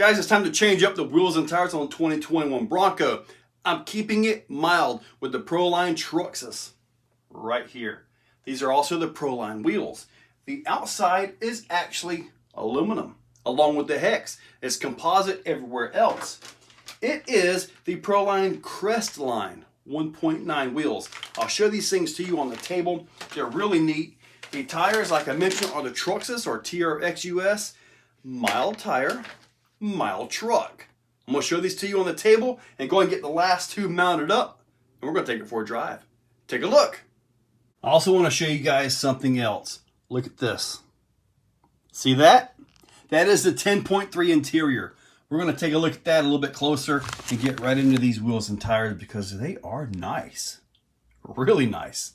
Guys, it's time to change up the wheels and tires on 2021 Bronco. I'm keeping it mild with the Proline Crestline right here. These are also the Proline wheels. The outside is actually aluminum, along with the hex. It's composite everywhere else. It is the Proline Crestline 1.9 wheels. I'll show these things to you on the table. They're really neat. The tires, like I mentioned, are the Traxxas or TRXus. Mild tire, mild truck. I'm going to show these to you on the table and go and get the last two mounted up, and we're going to take it for a drive. Take a look. I also want to show you guys something else. Look at this. See that? That is the 10.3 interior. We're going to take a look at that a little bit closer and get right into these wheels and tires because they are nice. Really nice.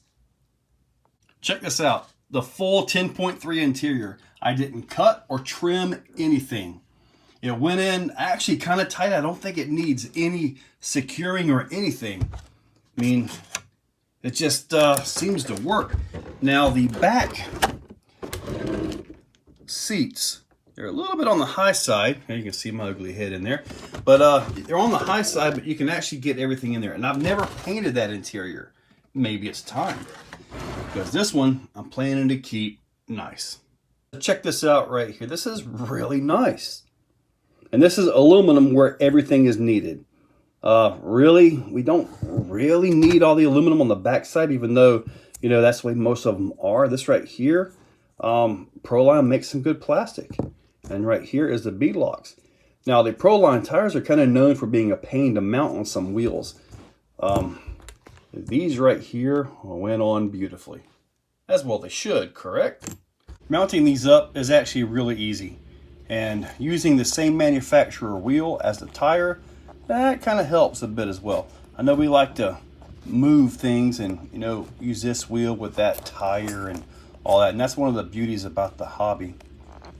Check this out. The full 10.3 interior. I didn't cut or trim anything. It went in actually kind of tight. I don't think it needs any securing or anything. I mean, it just seems to work. Now the back seats, they're a little bit on the high side. You can see my ugly head in there. But they're on the high side, but you can actually get everything in there. And I've never painted that interior. Maybe it's time. Because this one, I'm planning to keep nice. Check this out right here. This is really nice. And this is aluminum where everything is needed. Really, we don't really need all the aluminum on the backside, even though, you know, that's the way most of them are. This right here, Proline makes some good plastic. And right here is the Beadlocks. Now, the Proline tires are kind of known for being a pain to mount on some wheels. These right here went on beautifully. As well they should, correct? Mounting these up is actually really easy. And using the same manufacturer wheel as the tire, that kind of helps a bit as well. I know we like to move things and, you know, use this wheel with that tire and all that. And that's one of the beauties about the hobby,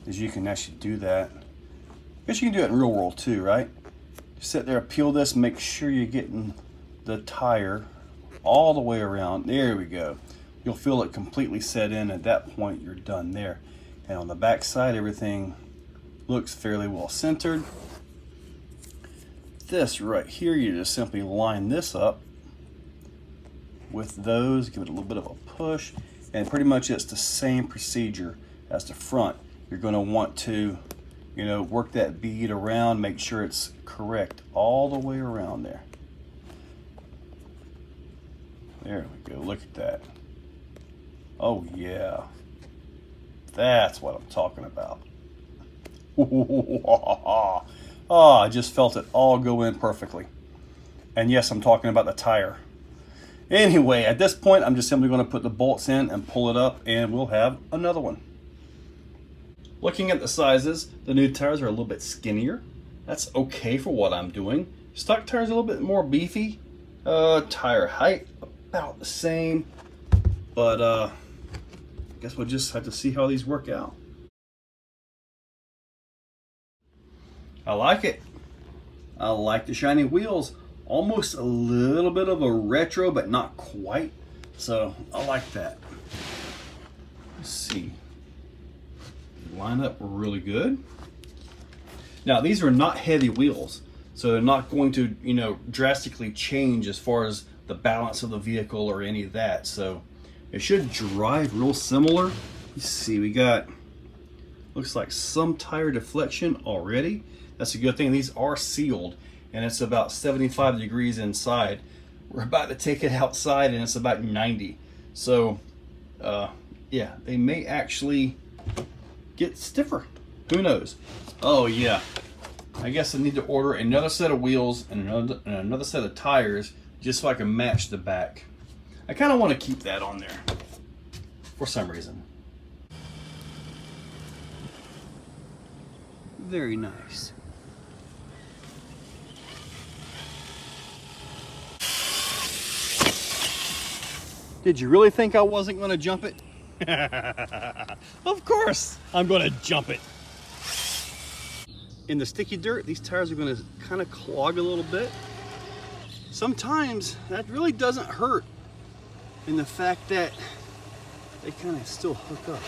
is you can actually do that. I guess you can do it in real world too, right? Just sit there, peel this, make sure you're getting the tire all the way around. There we go. You'll feel it completely set in. At that point, you're done there. And on the back side, everything looks fairly well centered. This right here, you just simply line this up with those, give it a little bit of a push, and pretty much it's the same procedure as the front. You're going to want to, you know, work that bead around, make sure it's correct all the way around there. There we go, look at that. Oh yeah, that's what I'm talking about. Oh, I just felt it all go in perfectly. And yes, I'm talking about the tire. Anyway, at this point, I'm just simply going to put the bolts in and pull it up, and we'll have another one. Looking at the sizes, the new tires are a little bit skinnier. That's okay for what I'm doing. Stock tires are a little bit more beefy. Tire height, about the same. But I guess we'll just have to see how these work out. I like it. I like the shiny wheels. Almost a little bit of a retro, but not quite. So I like that. Let's see. Line up really good. Now these are not heavy wheels, so they're not going to, you know, drastically change as far as the balance of the vehicle or any of that. So it should drive real similar. Let's see, we got, looks like some tire deflection already. That's a good thing. These are sealed and it's about 75 degrees inside. We're about to take it outside and it's about 90. So yeah, they may actually get stiffer. Who knows? Oh yeah, I guess I need to order another set of wheels and another set of tires just so I can match the back. I kind of want to keep that on there for some reason. Very nice. Did you really think I wasn't going to jump it? Of course I'm going to jump it. In the sticky dirt, these tires are going to kind of clog a little bit. Sometimes that really doesn't hurt in the fact that they kind of still hook up.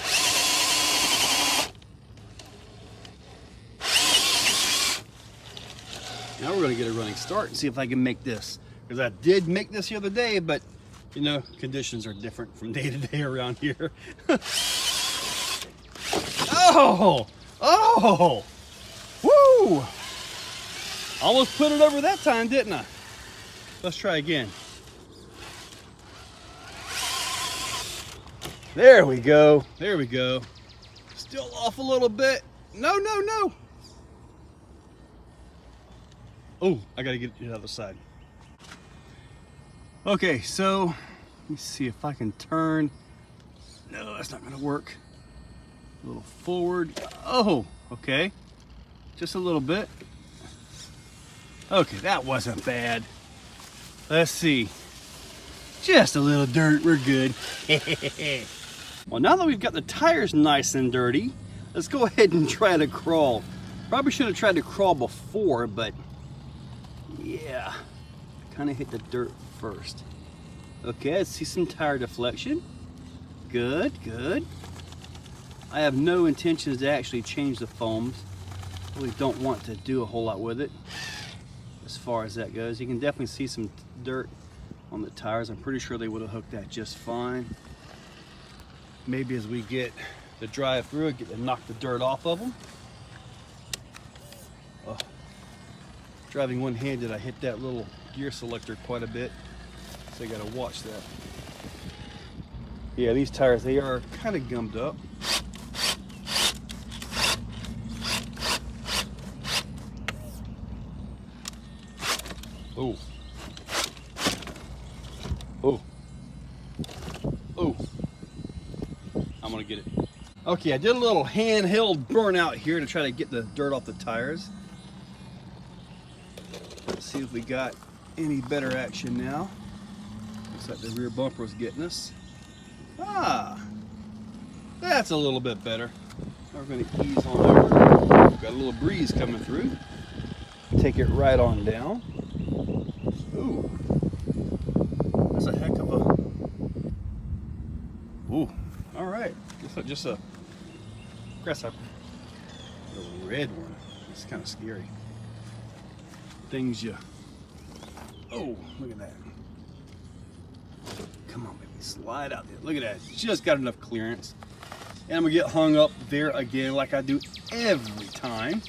Now we're going to get a running start and see if I can make this. Because I did make this the other day, but you know, conditions are different from day to day around here. Oh! Oh! Woo! Almost put it over that time, didn't I? Let's try again. There we go. There we go. Still off a little bit. No, no, no. Oh, I gotta get to the other side. Okay, so let me see if I can turn. No, that's not gonna work. A little forward. Oh, okay. Just a little bit. Okay, that wasn't bad. Let's see. Just a little dirt, we're good. Well, now that we've got the tires nice and dirty, let's go ahead and try to crawl. Probably should have tried to crawl before, but yeah, kind of hit the dirt first. Okay, let's see some tire deflection. Good, good. I have no intentions to actually change the foams. Really don't want to do a whole lot with it as far as that goes. You can definitely see some dirt on the tires. I'm pretty sure they would have hooked that just fine. Maybe as we get the drive through it, get to knock the dirt off of them. Oh. Driving one-handed, I hit that little gear selector quite a bit, so I gotta watch that. Yeah, these tires, they are kind of gummed up. Oh. Oh. Oh. I'm gonna get it. Okay, I did a little handheld burnout here to try to get the dirt off the tires. Let's see if we got any better action now. Looks like the rear bumper was getting us. Ah, that's a little bit better. Now we're gonna ease on over. We've got a little breeze coming through. Take it right on down. Ooh, that's a heck of a. Ooh, all right. Just a grasshopper. The red one. It's kind of scary. Things you. Oh, look at that. Come on, baby, slide out there. Look at that. Just got enough clearance. And I'm gonna get hung up there again, like I do every time.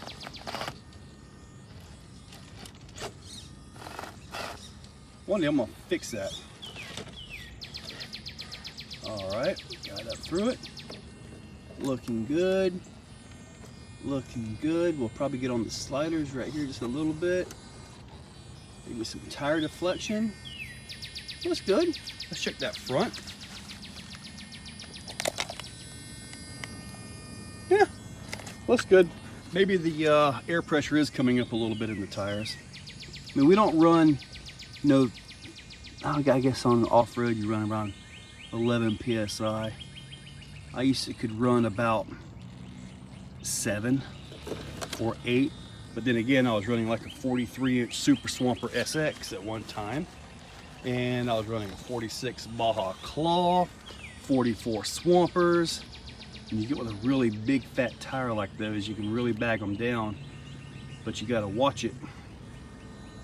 One day I'm gonna fix that. All right, got up through it. Looking good. Looking good. We'll probably get on the sliders right here just a little bit. Maybe some tire deflection. Looks good. Let's check that front. Yeah, looks good. Maybe the air pressure is coming up a little bit in the tires. I mean, we don't run, you know, I guess on off-road you run around 11 PSI. I used to could run about 7 or 8, but then again I was running like a 43-inch Super Swamper SX at one time, and I was running a 46 Baja Claw, 44 Swampers, and you get with a really big fat tire like those, you can really bag them down, but you got to watch it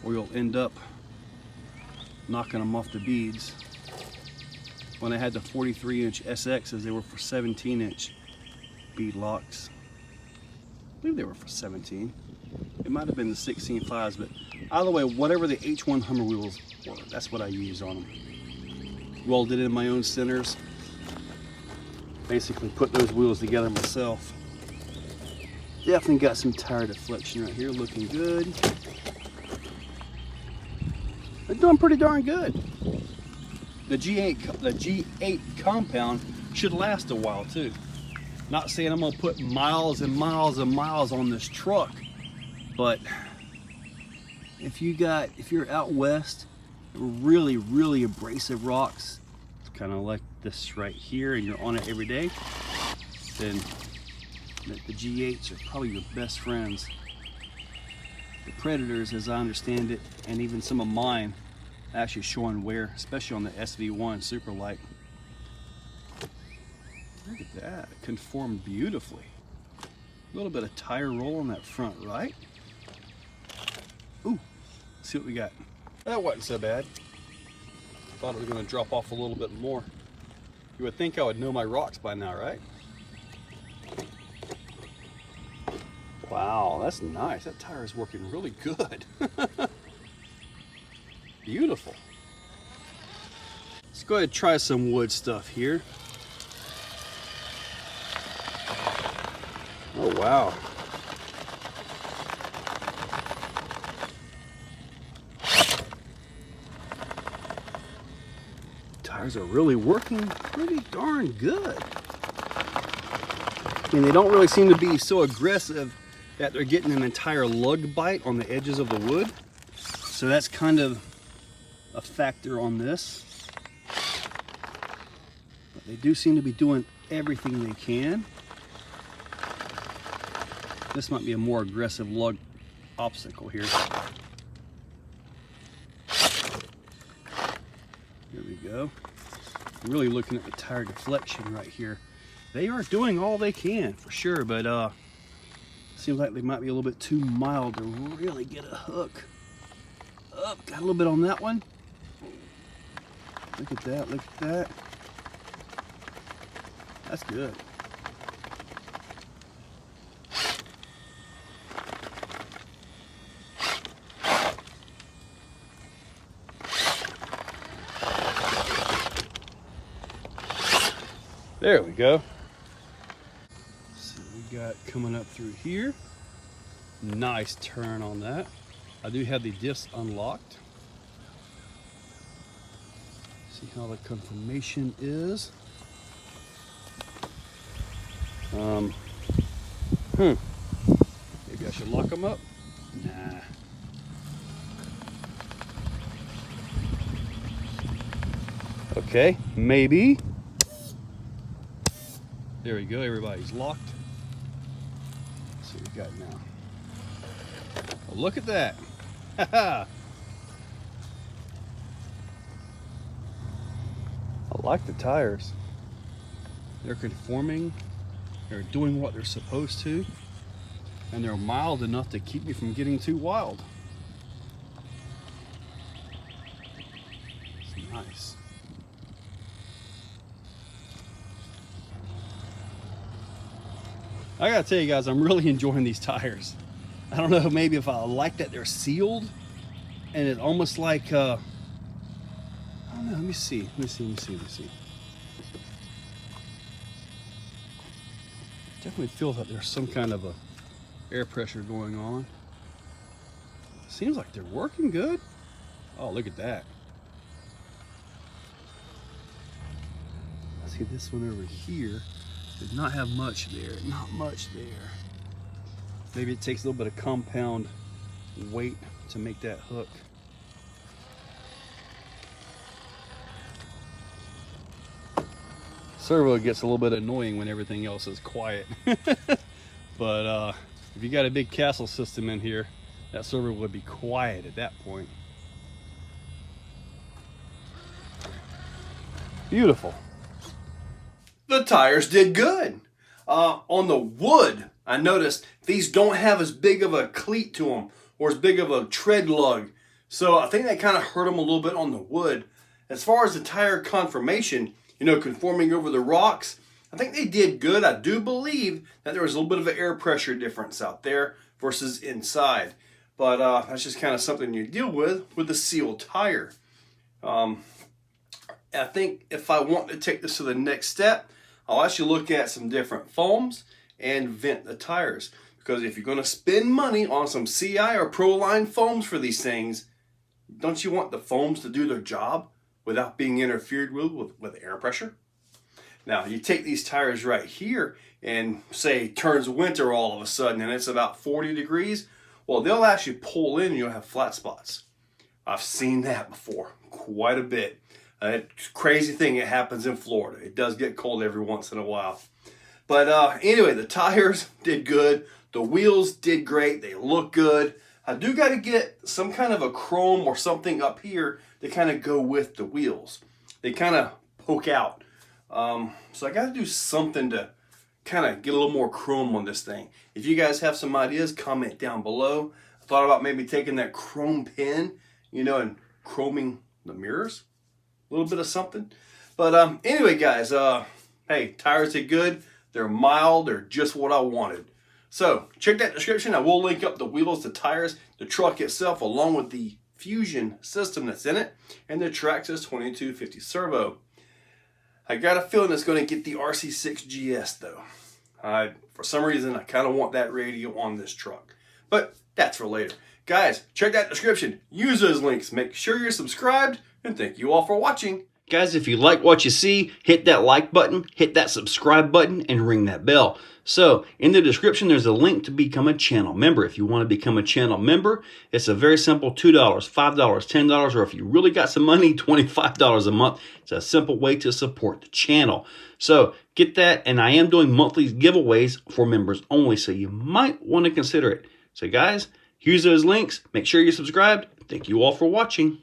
or you'll end up knocking them off the beads. When I had the 43-inch SXs, they were for 17-inch beadlocks. I believe they were for 17. It might have been the 16.5s, but either way, whatever the H1 Hummer wheels were, that's what I used on them. Rolled it in my own centers. Basically put those wheels together myself. Definitely got some tire deflection right here, looking good. They're doing pretty darn good. The G8 compound should last a while too. Not saying I'm gonna put miles and miles and miles on this truck, but if you're out west, really, really abrasive rocks, it's kind of like this right here, and you're on it every day, then the G8s are probably your best friends. The Predators, as I understand it, and even some of mine, actually showing wear, especially on the SV1 super light. Look at that, it conformed beautifully. A little bit of tire roll on that front right. Ooh, see what we got. That wasn't so bad. Thought it was going to drop off a little bit more. You would think I would know my rocks by now, right? Wow, that's nice. That tire is working really good. Beautiful. Let's go ahead and try some wood stuff here. Oh, wow. Tires are really working pretty darn good. I mean, they don't really seem to be so aggressive that they're getting an entire lug bite on the edges of the wood. So that's kind of a factor on this. But they do seem to be doing everything they can. This might be a more aggressive lug obstacle here. There we go. I'm really looking at the tire deflection right here. They are doing all they can for sure, but seems like they might be a little bit too mild to really get a hook. Oh, got a little bit on that one. Look at that, look at that. That's good. There we go. So we got coming up through here. Nice turn on that. I do have the disc unlocked. See how the conformation is. Maybe I should lock them up. Nah. Okay, maybe. There we go, everybody's locked. Let's see what we got now. Well, look at that. I like the tires. They're conforming, they're doing what they're supposed to, and they're mild enough to keep me from getting too wild. It's nice. I gotta tell you guys, I'm really enjoying these tires. I don't know, maybe if I like that they're sealed, and it's almost like, I don't know, let me see. Definitely feels like there's some kind of a air pressure going on. Seems like they're working good. Oh, look at that. See this one over here. Did not have much there, not much there. Maybe it takes a little bit of compound weight to make that hook. Servo gets a little bit annoying when everything else is quiet. But if you got a big castle system in here, that servo would be quiet at that point. Beautiful. The tires did good. On the wood, I noticed these don't have as big of a cleat to them or as big of a tread lug. So I think that kind of hurt them a little bit on the wood. As far as the tire conformation, you know, conforming over the rocks, I think they did good. I do believe that there was a little bit of an air pressure difference out there versus inside. But that's just kind of something you deal with the sealed tire. I think if I want to take this to the next step, I'll actually look at some different foams and vent the tires. Because if you're going to spend money on some CI or Proline foams for these things, don't you want the foams to do their job without being interfered with air pressure? Now, you take these tires right here and say it turns winter all of a sudden and it's about 40 degrees. Well, they'll actually pull in and you'll have flat spots. I've seen that before quite a bit. It's a crazy thing that happens in Florida. It does get cold every once in a while. But anyway, the tires did good. The wheels did great. They look good. I do got to get some kind of a chrome or something up here to kind of go with the wheels. They kind of poke out. So I got to do something to kind of get a little more chrome on this thing. If you guys have some ideas, comment down below. thought about maybe taking that chrome pin, you know, and chroming the mirrors. A little bit of something. But anyway, guys, hey, tires are good. They're mild. They're just what I wanted. So check that description. I will link up the wheels, the tires, the truck itself, along with the Fusion system that's in it, and the Traxxas 2250 Servo. I got a feeling it's going to get the RC6gs though. For some reason, I kind of want that radio on this truck. But that's for later. Guys, check that description. Use those links. Make sure you're subscribed, and thank you all for watching. Guys, if you like what you see, hit that like button, hit that subscribe button, and ring that bell. So, in the description, there's a link to become a channel member. If you want to become a channel member, it's a very simple $2, $5, $10, or if you really got some money, $25 a month. It's a simple way to support the channel. So, get that, and I am doing monthly giveaways for members only, so you might want to consider it. So, guys, use those links. Make sure you're subscribed. Thank you all for watching.